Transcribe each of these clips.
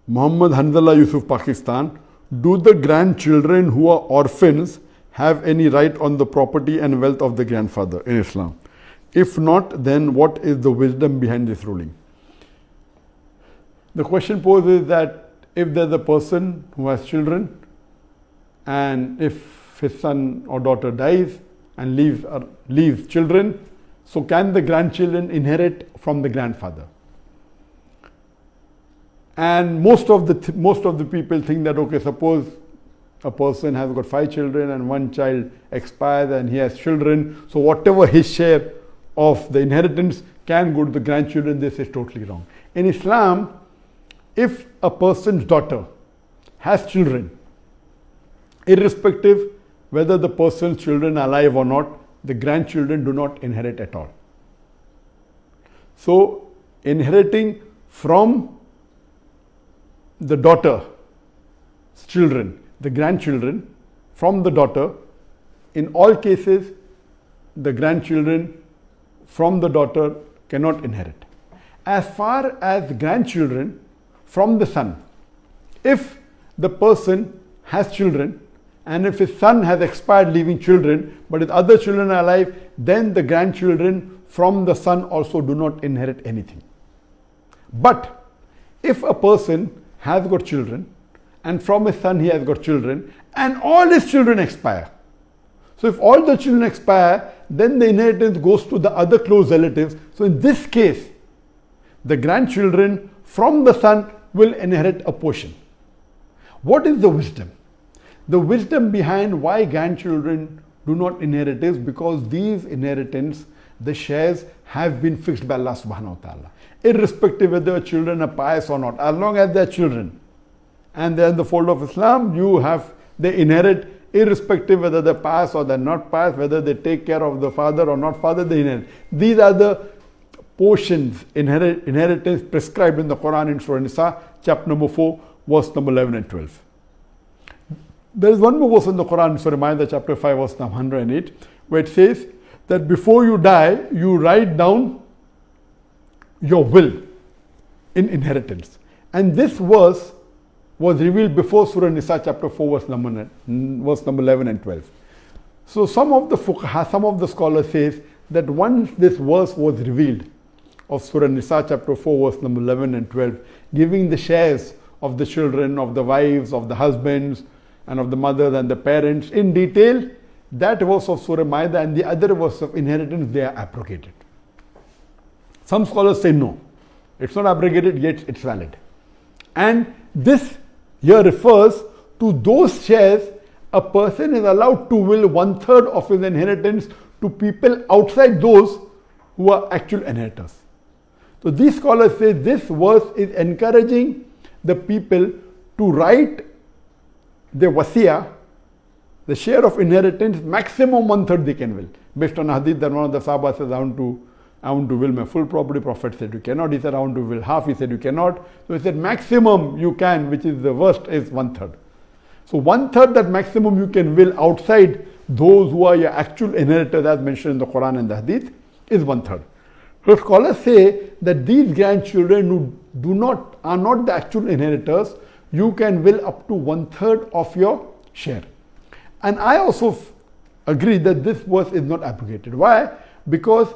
Muhammad Hanzala Yusuf, Pakistan. Do the grandchildren who are orphans have any right on the property and wealth of the grandfather in Islam? If not, then what is the wisdom behind this ruling? The question posed is that if there's a person who has children and if his son or daughter dies and leaves children, so can the grandchildren inherit from the grandfather? And most of the people think that, okay, suppose a person has got 5 children and one child expires and he has children, so whatever his share of the inheritance can go to the grandchildren. This is totally wrong. In Islam, if a person's daughter has children, irrespective whether the person's children are alive or not, the grandchildren do not inherit at all. So, inheriting from the daughter's children, the grandchildren from the daughter, in all cases, the grandchildren from the daughter cannot inherit. As far as grandchildren from the son, if the person has children and if his son has expired leaving children but his other children are alive, then the grandchildren from the son also do not inherit anything. But if a person has got children and from his son he has got children and all his children expire, so if all the children expire, then the inheritance goes to the other close relatives. So in this case, the grandchildren from the son will inherit a portion. What is the wisdom? The wisdom behind why grandchildren do not inherit is because these inheritance, the shares have been fixed by Allah subhanahu wa ta'ala. Irrespective whether children are pious or not, as long as they are children and they are in the fold of Islam, they inherit irrespective whether they're pious or they're not pious, whether they take care of the father or not father, they inherit. These are the portions, inheritance prescribed in the Quran in Surah Nisa, chapter number 4, verse number 11 and 12. There is one more verse in the Quran, Surah Ma'idah, chapter 5, verse number 108, where it says that before you die, you write down your will in inheritance. And this verse was revealed before Surah Nisa, chapter 4, verse number 11 and 12. So some of the scholars say that once this verse was revealed of Surah Nisa, chapter 4, verse number 11 and 12, giving the shares of the children, of the wives, of the husbands, and of the mothers and the parents in detail, that verse of Surah Ma'idah and the other verse of inheritance, they are abrogated. Some scholars say no, it's not abrogated, yet it's valid. And this here refers to those shares a person is allowed to will 1/3 of his inheritance to people outside those who are actual inheritors. So these scholars say this verse is encouraging the people to write their wasiyah, the share of inheritance, maximum 1/3 they can will. Based on hadith that one of the Sahaba says, I want to will my full property. Prophet said you cannot. He said I want to will half. He said you cannot. So he said maximum you can, which is the worst, is 1/3. So 1/3 that maximum you can will outside those who are your actual inheritors, as mentioned in the Quran and the Hadith, is 1/3. So scholars say that these grandchildren who are not the actual inheritors, you can will up to 1/3 of your share. And I also agree that this verse is not abrogated. Why? Because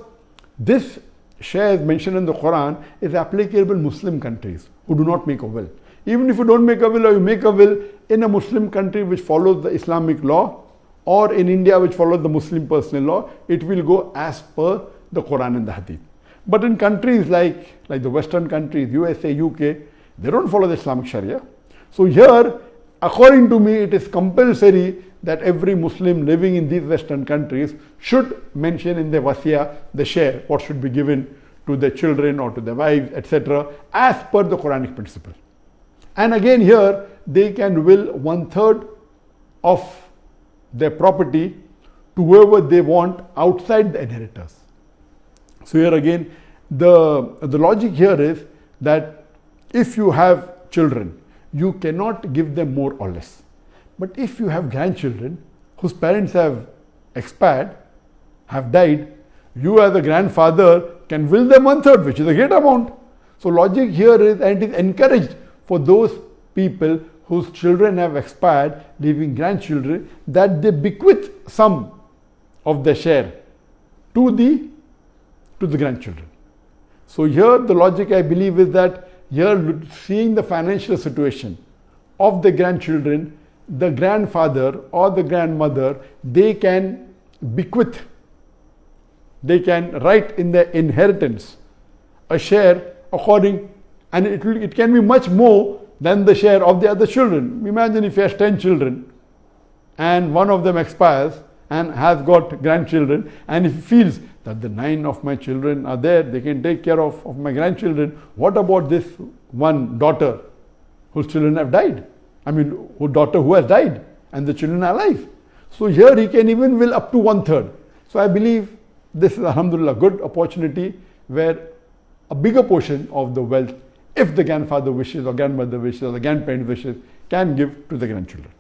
this share mentioned in the Quran is applicable in Muslim countries who do not make a will. Even if you don't make a will or you make a will in a Muslim country which follows the Islamic law, or in India which follows the Muslim personal law, it will go as per the Quran and the Hadith. But in countries like the Western countries, USA, UK, they don't follow the Islamic Sharia. So here, according to me, it is compulsory that every Muslim living in these Western countries should mention in their wasiyah the share, what should be given to their children or to their wives, etc., as per the Quranic principle. And again here, they can will 1/3 of their property to whoever they want outside the inheritors. So here again, the logic here is that if you have children, you cannot give them more or less. But if you have grandchildren whose parents have expired, have died, you as a grandfather can will them 1/3, which is a great amount. So logic here is, and it is encouraged for those people whose children have expired, leaving grandchildren, that they bequeath some of their share to the grandchildren. So here the logic, I believe, is that here, seeing the financial situation of the grandchildren, the grandfather or the grandmother, they can bequeath, they can write in their inheritance a share according, and it can be much more than the share of the other children. Imagine if he has 10 children and one of them expires and has got grandchildren, and if he feels that the 9 of my children are there, they can take care of my grandchildren, what about this one daughter whose children have died? I mean, daughter who has died and the children are alive. So here he can even will up to 1/3. So I believe this is, alhamdulillah, good opportunity where a bigger portion of the wealth, if the grandfather wishes or grandmother wishes or the grandparent wishes, can give to the grandchildren.